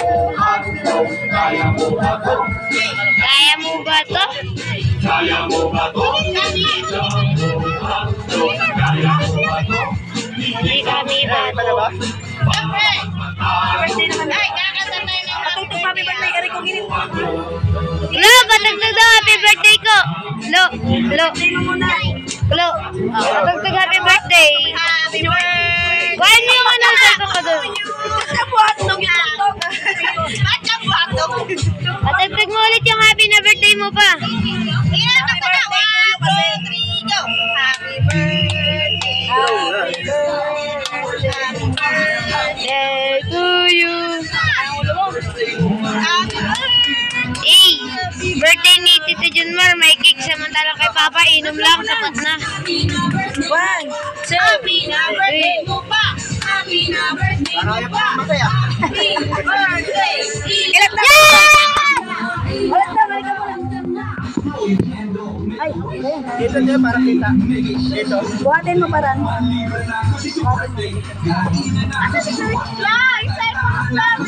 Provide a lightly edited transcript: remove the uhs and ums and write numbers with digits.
Kaya mo ba to? Kaya mo ba to? Kaya mo ba to? Hindi kami ba to? Lo, patagtag daw happy birthday ko. Lo. Patagtag happy birthday. Happy birthday! Kuhaan niyo yung ano sa ko doon. Patagtag mo ulit yung happy na birthday mo pa. Happy birthday to you kasi. Happy birthday! Happy birthday! Day to you. Eh, birthday ni Tito Junmar, may cake samantalang kay Papa, inom lang, sapat na. 1, 2, happy na birthday mo pa! Happy na birthday mo pa! Happy birthday! Ilan na? Ulit na, balik ka muna. Ay, Dito niya para kita. Dito. buhatin mo paran. Asa si Chloe? Chloe! Say po, Chloe!